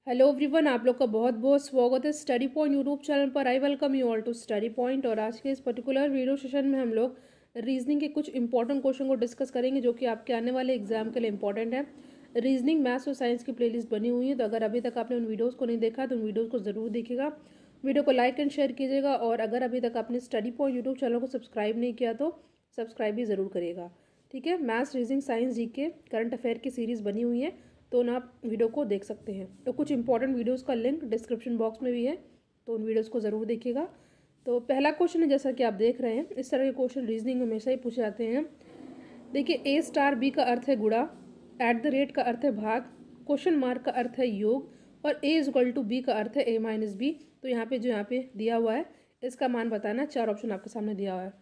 Hello everyone, आप लोग का बहुत बहुत स्वागत है स्टडी पॉइंट यूट्यूब चैनल पर। I welcome you all to study point. और आज के इस पर्टिकुलर वीडियो सेशन में हम लोग रीजनिंग के कुछ इंपॉर्टेंट क्वेश्चन को डिस्कस करेंगे जो कि आपके आने वाले एग्जाम के लिए इंपॉर्टेंट है। रीजनिंग, मैथ्स और साइंस की प्लेलिस्ट बनी हुई है, तो अगर अभी तक आपने उन वीडियोज़ को नहीं देखा तो उन वीडियोज़ को ज़रूर देखिएगा। वीडियो को लाइक एंड शेयर कीजिएगा, और अगर अभी तक आपने स्टडी पॉइंट यूट्यूब चैनल को सब्सक्राइब नहीं किया तो सब्सक्राइब भी ज़रूर करिएगा। ठीक है, maths, reasoning, science, GK, current affair की सीरीज़ बनी हुई है, तो उन आप वीडियो को देख सकते हैं। तो कुछ इंपॉर्टेंट वीडियोस का लिंक डिस्क्रिप्शन बॉक्स में भी है, तो उन वीडियोस को ज़रूर देखिएगा। तो पहला क्वेश्चन है, जैसा कि आप देख रहे हैं, इस तरह के क्वेश्चन रीजनिंग में हमेशा ही पूछे जाते हैं। देखिए, ए स्टार बी का अर्थ है गुणा, एट द रेट का अर्थ है भाग, क्वेश्चन मार्क का अर्थ है योग, और ए इज इक्वल टू बी का अर्थ है ए माइनस बी। तो यहाँ पे जो यहाँ पे दिया हुआ है इसका मान बताना है। 4 ऑप्शन आपके सामने दिया हुआ है।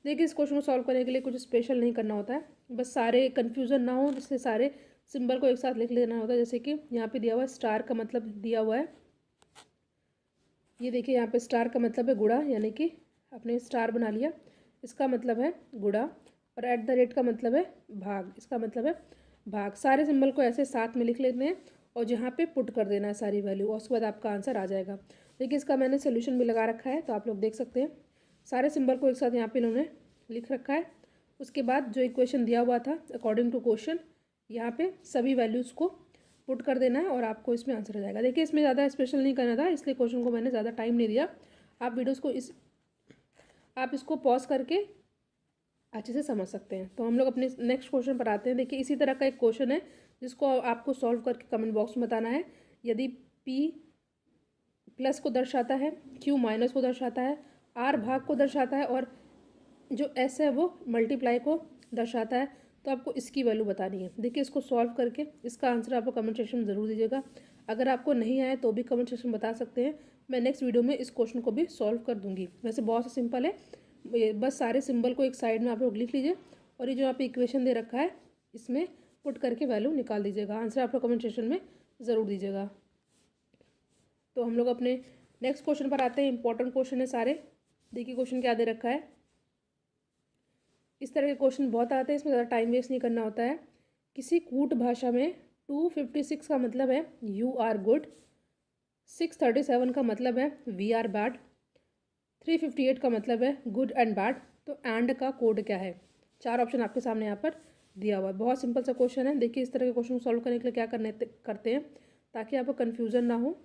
देखिए, इस क्वेश्चन को सॉल्व करने के लिए कुछ स्पेशल नहीं करना होता है, बस सारे कन्फ्यूजन ना हो जिससे सारे सिंबल को एक साथ लिख लेना होता है। जैसे कि यहाँ पे दिया हुआ है स्टार का मतलब दिया हुआ है, ये देखिए यहाँ पे स्टार का मतलब है गुणा, यानी कि आपने स्टार बना लिया, इसका मतलब है गुणा। और एट द रेट का मतलब है भाग, इसका मतलब है भाग। सारे सिंबल को ऐसे साथ में लिख लेते हैं और जहाँ पे पुट कर देना है सारी वैल्यू, और उसके बाद आपका आंसर आ जाएगा। देखिए, इसका मैंने सोल्यूशन भी लगा रखा है, तो आप लोग देख सकते हैं सारे सिंबल को एक साथ यहाँ पे इन्होंने लिख रखा है। उसके बाद जो इक्वेशन दिया हुआ था अकॉर्डिंग टू क्वेश्चन, यहाँ पे सभी वैल्यूज़ को पुट कर देना है और आपको इसमें आंसर आ जाएगा। देखिए, इसमें ज़्यादा स्पेशल नहीं करना था, इसलिए क्वेश्चन को मैंने ज़्यादा टाइम नहीं दिया। आप वीडियोस को आप इसको पॉज करके अच्छे से समझ सकते हैं। तो हम लोग अपने नेक्स्ट क्वेश्चन पर आते हैं। देखिए, इसी तरह का एक क्वेश्चन है जिसको आपको सॉल्व करके कमेंट बॉक्स में बताना है। यदि पी प्लस को दर्शाता है, क्यू माइनस को दर्शाता है, आर भाग को दर्शाता है, और जो एस है वो मल्टीप्लाई को दर्शाता है, तो आपको इसकी वैल्यू बतानी है। देखिए, इसको सॉल्व करके इसका आंसर आपको कमेंट सेक्शन में ज़रूर दीजिएगा। अगर आपको नहीं आए तो भी कमेंट सेक्शन में बता सकते हैं, मैं नेक्स्ट वीडियो में इस क्वेश्चन को भी सॉल्व कर दूंगी। वैसे बहुत सिंपल है, बस सारे सिंबल को एक साइड में आप लोग लिख लीजिए, और ये जो यहाँ पे इक्वेशन दे रखा है इसमें पुट करके वैल्यू निकाल दीजिएगा। आंसर आपको कमेंट सेक्शन में ज़रूर दीजिएगा। तो हम लोग अपने नेक्स्ट क्वेश्चन पर आते हैं। इंपॉर्टेंट क्वेश्चन है सारे। देखिए, क्वेश्चन क्या दे रखा है। इस तरह के क्वेश्चन बहुत आते हैं, इसमें ज़्यादा टाइम वेस्ट नहीं करना होता है। किसी कूट भाषा में 256 का मतलब है यू आर गुड, 637 का मतलब है वी आर बैड, 358 का मतलब है गुड एंड बैड। तो एंड का कोड क्या है? 4 ऑप्शन आपके सामने यहाँ पर दिया हुआ है। बहुत सिंपल सा क्वेश्चन है। देखिए, इस तरह के क्वेश्चन को सॉल्व करने के लिए क्या करते हैं ताकि आपको कन्फ्यूज़न ना हो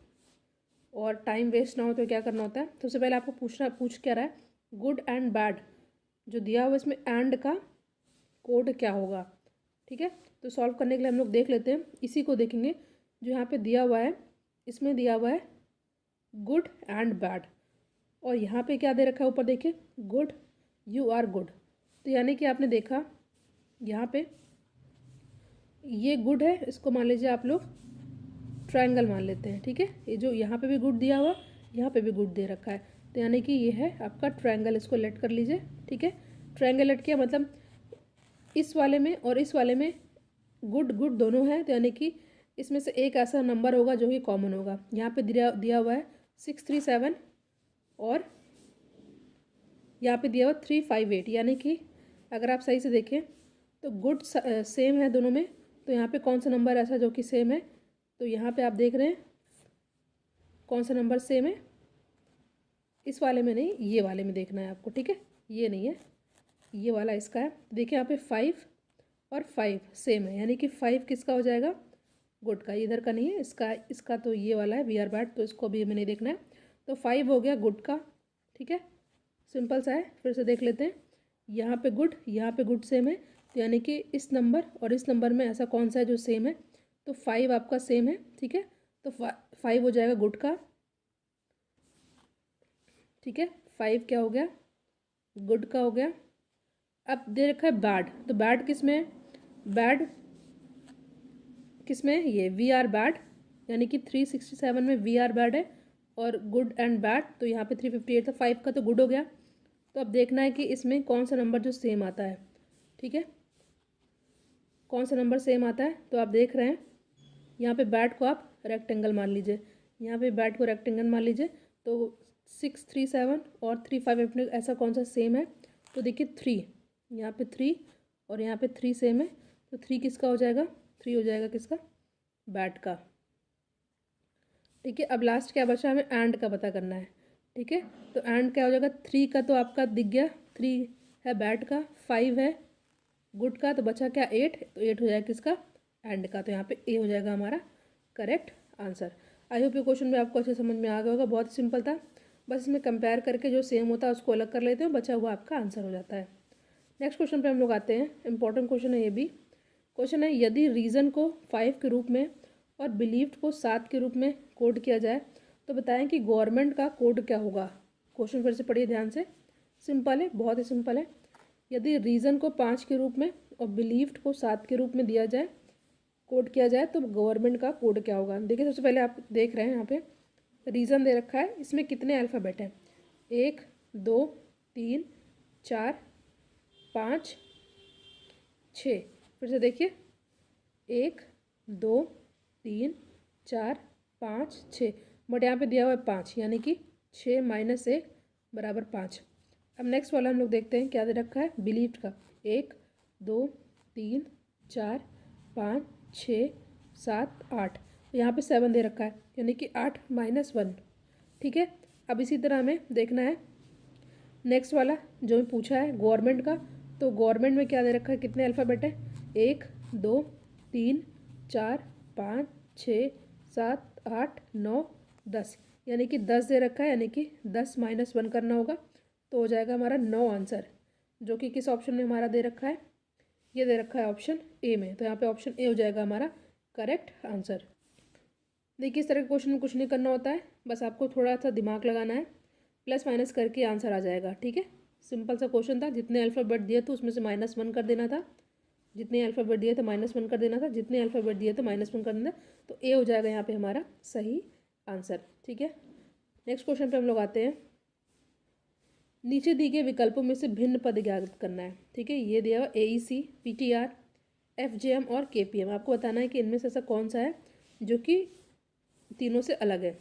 और टाइम वेस्ट ना हो, तो क्या करना होता है, सबसे पहले आपको पूछ क्या रहा है, गुड एंड बैड जो दिया हुआ है इसमें एंड का कोड क्या होगा। ठीक है, तो सॉल्व करने के लिए हम लोग देख लेते हैं, इसी को देखेंगे जो यहाँ पे दिया हुआ है। इसमें दिया हुआ है गुड एंड बैड, और यहाँ पे क्या दे रखा है ऊपर, देखिए गुड, यू आर गुड। तो यानी कि आपने देखा यहाँ पे ये गुड है, इसको मान लीजिए आप लोग ट्रायंगल मान लेते हैं। ठीक है, ये जो यहाँ पे भी गुड दिया हुआ, यहाँ पे भी गुड दे रखा है, तो यानी कि ये है आपका ट्रायंगल। इसको लेट कर लीजिए। ठीक है, ट्रायंगल लेट किया मतलब इस वाले में और इस वाले में गुड गुड दोनों है, तो यानी कि इसमें से एक ऐसा नंबर होगा जो कि कॉमन होगा। यहाँ पे दिया हुआ है 637, और यहाँ पे दिया हुआ 358, यानी कि अगर आप सही से देखें तो गुड सेम है दोनों में, तो यहाँ पे कौन सा नंबर ऐसा जो कि सेम है, तो यहाँ पे आप देख रहे हैं कौन सा नंबर सेम है। इस वाले में नहीं, ये वाले में देखना है आपको। ठीक है, ये नहीं है, ये वाला इसका है। देखिए यहाँ पे 5 और 5 सेम है, यानी कि 5 किसका हो जाएगा, गुड का। इधर का नहीं है, इसका तो ये वाला है वी आर बैड, तो इसको अभी हमें नहीं देखना है। तो 5 हो गया गुड का। ठीक है, सिंपल सा है। फिर से देख लेते हैं, यहाँ पे गुड, यहाँ पे गुड सेम है, तो यानी कि इस नंबर और इस नंबर में ऐसा कौन सा है जो सेम है, तो 5 आपका सेम है। ठीक है, तो 5 हो जाएगा गुड का। ठीक है, 5 क्या हो गया, गुड का हो गया। अब दे रखा है बैड, तो बैड किस में है, बैड किस में है, ये वी आर बैड, यानी कि 367 में वी आर बैड है, और गुड एंड बैड, तो यहाँ पे 358 था, 5 का तो गुड हो गया। तो अब देखना है कि इसमें कौन सा नंबर जो सेम आता है। ठीक है, कौन सा नंबर सेम आता है, तो आप देख रहे हैं यहाँ पे बैड को आप रेक्टेंगल मान लीजिए, यहाँ पे बैड को रेक्टेंगल मान लीजिए। तो 637 और 358 में ऐसा कौन सा सेम है, तो देखिए 3, यहाँ पे 3 और यहाँ पे 3 सेम है, तो 3 किसका हो जाएगा, 3 हो जाएगा किसका, बैड का। ठीक है, अब लास्ट क्या बचा, हमें एंड का पता करना है। ठीक है, तो एंड क्या हो जाएगा, 3 का तो आपका दिख गया, 3 है बैड का, 5 है गुड का, तो बचा क्या 8, तो 8 हो जाएगा किसका, एंड का। तो यहाँ पे ए हो जाएगा हमारा करेक्ट आंसर। आई होप ये क्वेश्चन भी आपको अच्छे समझ में आ गया होगा, बहुत सिंपल था। बस इसमें कंपेयर करके जो सेम होता है उसको अलग कर लेते हैं, बचा हुआ आपका आंसर हो जाता है। नेक्स्ट क्वेश्चन पे हम लोग आते हैं, इंपॉर्टेंट क्वेश्चन है ये भी। क्वेश्चन है, यदि रीज़न को 5 के रूप में और बिलीव्ड को 7 के रूप में कोड किया जाए तो बताएं कि गवर्नमेंट का कोड क्या होगा। क्वेश्चन फिर से पढ़िए ध्यान से, सिंपल है, बहुत ही सिंपल है। यदि रीज़न को 5 के रूप में और बिलीव्ड को 7 के रूप में दिया जाए, कोड किया जाए, तो गवर्नमेंट का कोड क्या होगा। देखिए सबसे पहले आप देख रहे हैं यहाँ पे रीज़न दे रखा है, इसमें कितने अल्फ़ाबेट हैं, 1 2 3 4 5 6। फिर से देखिए 1 2 3 4 5 6, बट यहाँ पे दिया हुआ है 5, यानी कि 6 माइनस 1 बराबर 5। अब नेक्स्ट वाला हम लोग देखते हैं क्या दे रखा है, बिलीव्ड का 1 2 3 4 5 6 7 8, तो यहाँ पे 7 दे रखा है, यानी कि 8 माइनस 1। ठीक है, अब इसी तरह हमें देखना है नेक्स्ट वाला जो मैं पूछा है गवर्नमेंट का, तो गवर्नमेंट में क्या दे रखा है, कितने अल्फ़ाबेट है, 1 2 3 4 5 6 7 8 9 10, यानी कि 10 दे रखा है, यानी कि 10 माइनस 1 करना होगा, तो हो जाएगा हमारा 9 आंसर, जो कि किस ऑप्शन में हमारा दे रखा है, ये दे रखा है ऑप्शन ए में। तो यहाँ पे ऑप्शन ए हो जाएगा हमारा करेक्ट आंसर। देखिए इस तरह के क्वेश्चन में कुछ नहीं करना होता है, बस आपको थोड़ा सा दिमाग लगाना है, प्लस माइनस करके आंसर आ जाएगा। ठीक है, सिंपल सा क्वेश्चन था, जितने अल्फ़ाबेट दिए थे उसमें से -1 कर देना था, जितने अल्फ़ाबेट दिए थे -1 कर देना था, जितने अल्फ़ाबेट दिए थे -1 कर देना, तो ए हो जाएगा यहाँ पे हमारा सही आंसर। ठीक है, नेक्स्ट क्वेश्चन पे हम लोग आते हैं, नीचे दिए गए विकल्पों में से भिन्न पद ज्ञात करना है। ठीक है, ये दिया हुआ AEC PTR FJM और KPM, आपको बताना है कि इनमें से ऐसा कौन सा है जो कि तीनों से अलग है।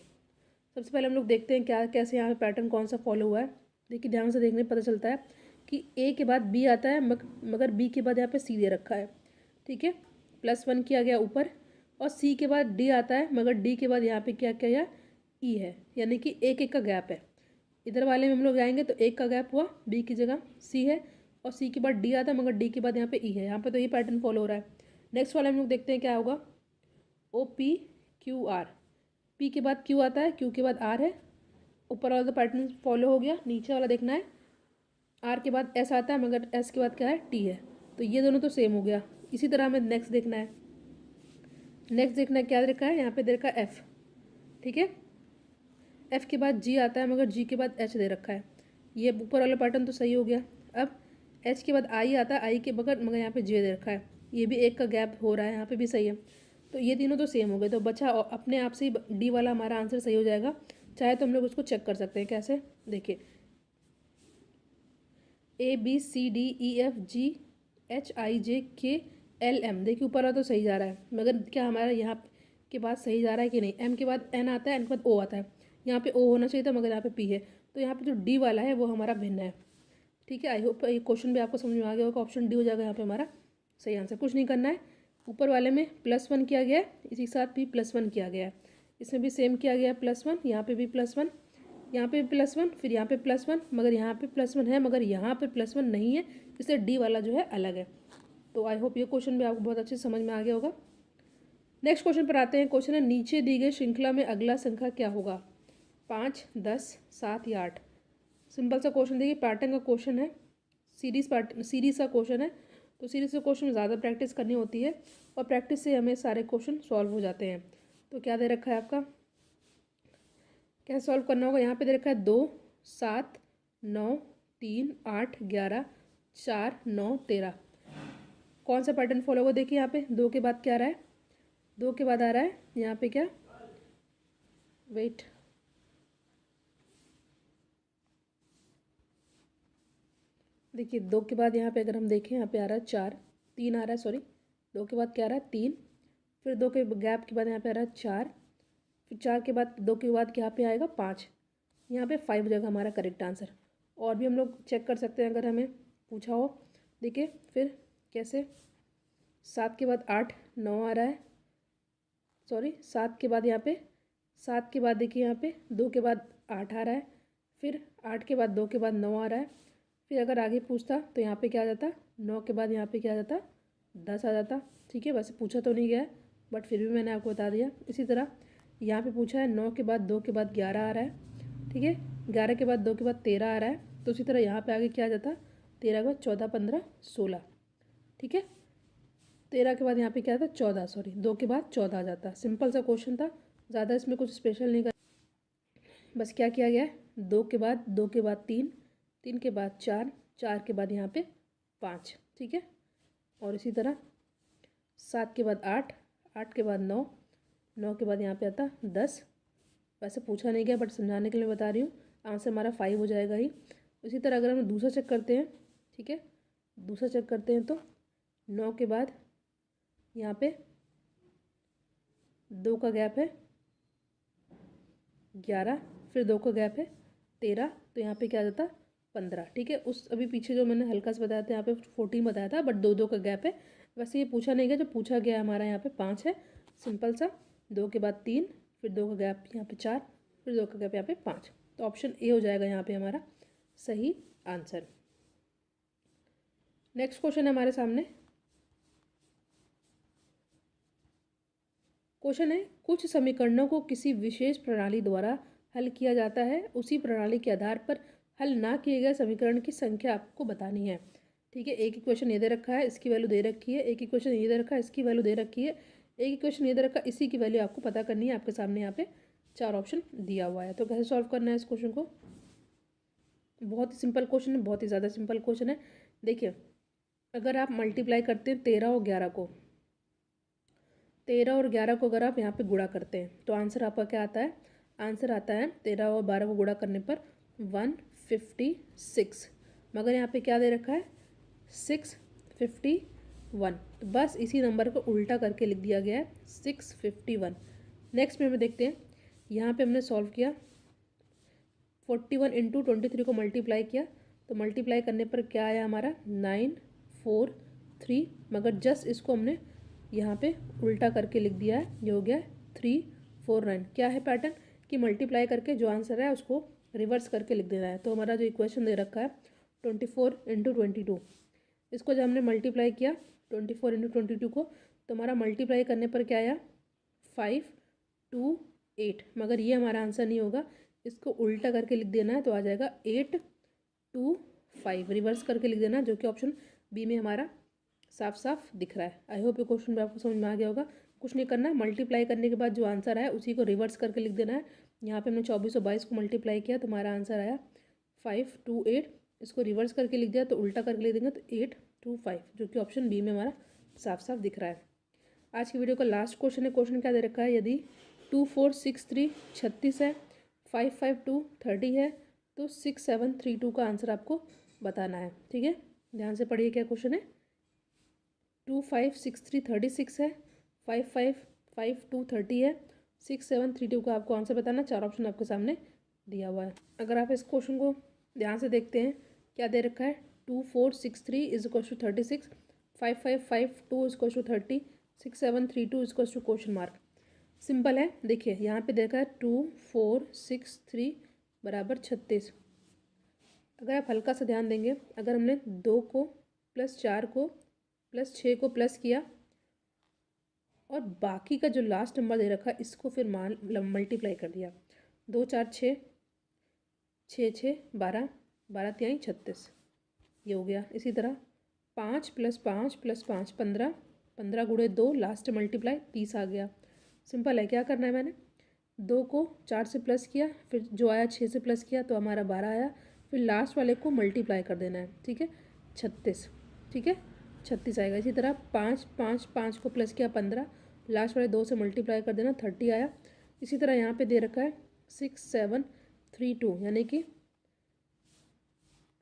सबसे पहले हम लोग देखते हैं क्या कैसे यहाँ पे पैटर्न कौन सा फॉलो हुआ है। देखिए ध्यान से देखने पता चलता है कि ए के बाद बी आता है, मगर बी के बाद यहाँ पे सी दे रखा है। ठीक है, +1 किया गया ऊपर, और सी के बाद डी आता है, मगर डी के बाद यहाँ पे क्या किया ई है, यानी कि एक एक का गैप है। इधर वाले में हम लोग जाएंगे तो एक का गैप हुआ, बी की जगह सी है, और सी के बाद डी आता है, मगर डी के बाद यहाँ पे ई है। यहाँ पे तो ये पैटर्न फॉलो हो रहा है। नेक्स्ट वाले हम लोग देखते हैं क्या होगा, OPQR, पी के बाद क्यू आता है, क्यू के बाद आर है, ऊपर वाला तो पैटर्न फॉलो हो गया। नीचे वाला देखना है, आर के बाद एस आता है, मगर एस के बाद क्या है टी है, तो ये दोनों तो सेम हो गया। इसी तरह हमें नेक्स्ट देखना है, नेक्स्ट देखना है क्या देखा है, यहाँ पे दे रखा है एफ। ठीक है, एफ के बाद जी आता है, मगर जी के बाद एच दे रखा है, ये ऊपर वाला पैटर्न तो सही हो गया। अब एच के बाद आई आता है, आई के बगैर मगर यहाँ पे जे दे रखा है, ये भी एक का गैप हो रहा है, यहाँ पे भी सही है, तो ये तीनों तो सेम हो गए। तो बचा अपने आप से ही डी वाला हमारा आंसर सही हो जाएगा। चाहे तो हम लोग उसको चेक कर सकते हैं, कैसे देखिए ABCDEFGHIJKLM, देखिए ऊपर वाला तो सही जा रहा है, मगर क्या हमारा यहाँ के बाद सही जा रहा है कि नहीं। एम के बाद एन आता है, एन के बाद ओ आता है, यहाँ पे ओ होना चाहिए था, मगर यहाँ पे पी है, तो यहाँ पे जो डी वाला है वो हमारा भिन्न है। ठीक है, आई होप ये क्वेश्चन भी आपको समझ में आ गया होगा। ऑप्शन डी हो जाएगा यहाँ पे हमारा सही आंसर। कुछ नहीं करना है, ऊपर वाले में +1 किया गया है, इसी के साथ भी +1 किया गया है, इसमें भी सेम किया गया है +1, यहाँ पे भी +1, यहाँ पे +1, फिर यहाँ पे +1, मगर यहाँ पे +1 है, मगर यहाँ पे +1 नहीं है, इसलिए डी वाला जो है अलग है। तो आई होप ये क्वेश्चन भी आपको बहुत अच्छे से समझ में आ गया होगा। नेक्स्ट क्वेश्चन पर आते हैं। क्वेश्चन है, नीचे दी गई श्रृंखला में अगला संख्या क्या होगा, 5 10 7 या 8। सिंपल सा क्वेश्चन, देखिए पैटर्न का क्वेश्चन है, सीरीज का क्वेश्चन है, तो सीरीज का क्वेश्चन में ज़्यादा प्रैक्टिस करनी होती है, और प्रैक्टिस से हमें सारे क्वेश्चन सॉल्व हो जाते हैं। तो क्या दे रखा है आपका, कैसे सॉल्व करना होगा, यहाँ पे दे रखा है 2 7 9 3 8 11 4 9 13। कौन सा पैटर्न फॉलो होगा, देखिए यहाँ पे 2 के बाद क्या आ रहा है, 2 के बाद आ रहा है यहाँ पे क्या, वेट, देखिए 2 के बाद यहाँ पे अगर हम देखें, यहाँ पे आ रहा है 4, 3 आ रहा है, सॉरी 2 के बाद क्या आ रहा है 3, फिर 2 के गैप के बाद यहाँ पे आ रहा है 4, फिर 4 के बाद 2 के बाद यहाँ पे आएगा 5, यहाँ पे 5 हो जाएगा हमारा करेक्ट आंसर। और भी हम लोग चेक कर सकते हैं अगर हमें पूछा हो। देखिए फिर कैसे, 7 के बाद 8 9 आ रहा है, सॉरी 7 के बाद यहाँ पे 7 के बाद देखिए यहाँ पे 2 के बाद 8 आ रहा है, फिर 8 के बाद 2 के बाद 9 आ रहा है, फिर अगर आगे पूछता तो यहाँ पे क्या आ जाता, 9 के बाद यहाँ पे क्या आ जाता, 10 आ जाता। ठीक है, वैसे पूछा तो नहीं गया है बट फिर भी मैंने आपको बता दिया। इसी तरह यहाँ पे पूछा है 9 के बाद 2 के बाद 11 आ रहा है। ठीक है, 11 के बाद 2 के बाद 13 आ रहा है, तो उसी तरह यहाँ पे आगे क्या आ जाता, 13 के बाद 14, 15, 16। ठीक है, 13 के बाद यहाँ पे क्या आता, 14, सॉरी 2 के बाद 14 आ जाता। सिंपल सा क्वेश्चन था, ज़्यादा इसमें कुछ स्पेशल नहीं कर, बस क्या किया गया है, 2 के बाद 2 के बाद 3, 3 के बाद 4, 4 के बाद यहाँ पे 5। ठीक है, और इसी तरह 7 के बाद 8, 8 के बाद 9, 9 के बाद यहाँ पे आता 10। वैसे पूछा नहीं गया बट समझाने के लिए बता रही हूँ, आंसर हमारा 5 हो जाएगा ही। इसी तरह अगर हम दूसरा चेक करते हैं, ठीक है, दूसरा चेक करते हैं तो 9 के बाद यहाँ पे 2 का गैप है 11, फिर 2 का गैप है 13, तो यहाँ पे क्या आ जाता, 15। ठीक है, उस अभी पीछे जो मैंने हल्का सा बताया था यहाँ पे 14 बताया था, बट 2 2 का गैप है। वैसे ये पूछा नहीं गया, जो पूछा गया हमारा यहाँ पे 5 है। सिंपल सा, 2 के बाद 3, फिर 2 का गैप यहाँ पे 4, फिर 2 का गैप यहाँ पे 5, तो ऑप्शन ए हो जाएगा यहाँ पे हमारा सही आंसर। नेक्स्ट क्वेश्चन है हमारे सामने। क्वेश्चन है, कुछ समीकरणों को किसी विशेष प्रणाली द्वारा हल किया जाता है, उसी प्रणाली के आधार पर हल ना किए गए समीकरण की संख्या आपको बतानी है। ठीक है, एक इक्वेशन ये दे रखा है, इसकी वैल्यू दे रखी है, एक इक्वेशन ये दे रखा है, इसकी वैल्यू दे रखी है, एक इक्वेशन ये दे रखा है, इसी की वैल्यू आपको पता करनी है। आपके सामने यहाँ पे 4 ऑप्शन दिया हुआ है, तो कैसे सॉल्व करना है इस क्वेश्चन को। बहुत ही सिंपल क्वेश्चन है, बहुत ही ज़्यादा सिंपल क्वेश्चन है। देखिए, अगर आप मल्टीप्लाई करते हैं 13 और 11 को, 13 और 11 को अगर आप यहाँ पे गुणा करते हैं तो आंसर आपका क्या आता है, आंसर आता है 13 और 12 को गुणा करने पर 156। मगर यहाँ पे क्या दे रखा है, 651, तो बस इसी नंबर को उल्टा करके लिख दिया गया है 651। नेक्स्ट में देखते हैं, यहाँ पे हमने सॉल्व किया 41 इंटू 23 को मल्टीप्लाई किया, तो मल्टीप्लाई करने पर क्या आया हमारा 943, मगर जस्ट इसको हमने यहाँ पे उल्टा करके लिख दिया है, ये हो गया 349। क्या है पैटर्न कि मल्टीप्लाई करके जो आंसर है उसको रिवर्स करके लिख देना है। तो हमारा जो इक्वेशन दे रखा है 24 इंटू 22, इसको जब हमने मल्टीप्लाई किया 24 इंटू 22 को, तो हमारा मल्टीप्लाई करने पर क्या आया 528, मगर ये हमारा आंसर नहीं होगा, इसको उल्टा करके लिख देना है, तो आ जाएगा 825, रिवर्स करके लिख देना, जो कि ऑप्शन बी में हमारा साफ साफ दिख रहा है। आई होप ये क्वेश्चन भी आपको समझ में आ गया होगा। कुछ नहीं करना, मल्टीप्लाई करने के बाद जो आंसर है उसी को रिवर्स करके लिख देना है। यहाँ पे हमने 24 और 22 को मल्टीप्लाई किया तो हमारा आंसर आया 528, इसको रिवर्स करके लिख दिया तो उल्टा करके लिख देंगे तो 825, जो कि ऑप्शन बी में हमारा साफ साफ दिख रहा है। आज की वीडियो का लास्ट क्वेश्चन है, क्वेश्चन क्या दे रखा है, यदि 2463 36 है, 552 30 है, तो 6732 का आंसर आपको बताना है। ठीक है, ध्यान से पढ़िए क्या क्वेश्चन है। 2563 36 है, 5552 30 है, 6732 का आपको आंसर बताना। 4 ऑप्शन आपके सामने दिया हुआ है। अगर आप इस क्वेश्चन को ध्यान से देखते हैं, क्या दे रखा है 2463 is equal to 36, 5552 is equal to 30, 6732 is equal to question mark. Simple है, देखिए यहाँ पे देखा है 2463 बराबर 36। अगर आप हल्का सा ध्यान देंगे, अगर हमने 2 को प्लस 4 को प्लस 6 को प्लस किया और बाकी का जो लास्ट नंबर दे रखा इसको फिर मल्टीप्लाई कर दिया, 2 4 6, 6 6 12, 12 तिहाई 36, ये हो गया। इसी तरह 5 प्लस 5 प्लस 5 15, 15 गुणे 2 लास्ट मल्टीप्लाई 30 आ गया। सिंपल है, क्या करना है, मैंने 2 को 4 से प्लस किया, फिर जो आया 6 से प्लस किया तो हमारा 12 आया, फिर लास्ट वाले को मल्टीप्लाई कर देना है। ठीक है, 36, ठीक है 36 आएगा। इसी तरह 5 5 5 को प्लस किया 15, लास्ट वाले 2 से मल्टीप्लाई कर देना 30 आया। इसी तरह यहाँ पे दे रखा है 6732, यानी कि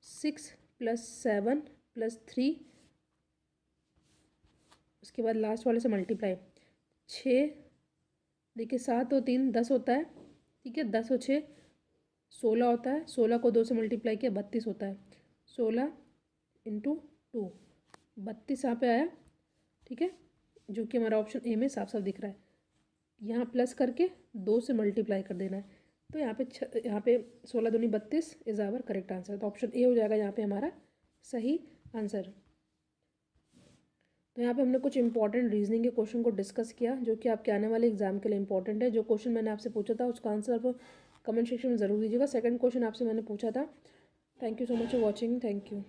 6 प्लस 7 प्लस 3, उसके बाद लास्ट वाले से मल्टीप्लाई 6, देखिए 7 और 3 10 होता है। ठीक है, 10 और 6 16 होता है, 16 को 2 से मल्टीप्लाई किया 32 होता है, 16 इंटू 2 32 यहाँ पे आया। ठीक है, जो कि हमारा ऑप्शन ए में साफ साफ दिख रहा है। यहाँ प्लस करके 2 से मल्टीप्लाई कर देना है। तो यहाँ पे 16 दूनी 32 इज़ आवर करेक्ट आंसर। तो ऑप्शन ए हो जाएगा यहाँ पे हमारा सही आंसर। तो यहाँ पे हमने कुछ इंपॉर्टेंट रीजनिंग के क्वेश्चन को डिस्कस किया जो कि आपके आने वाले एग्जाम के लिए इंपॉर्टेंट है। जो क्वेश्चन मैंने आपसे पूछा था उसका आंसर आप कमेंट सेक्शन में ज़रूर दीजिएगा। सेकंड क्वेश्चन आपसे मैंने पूछा था। Thank you so much for watching. Thank you.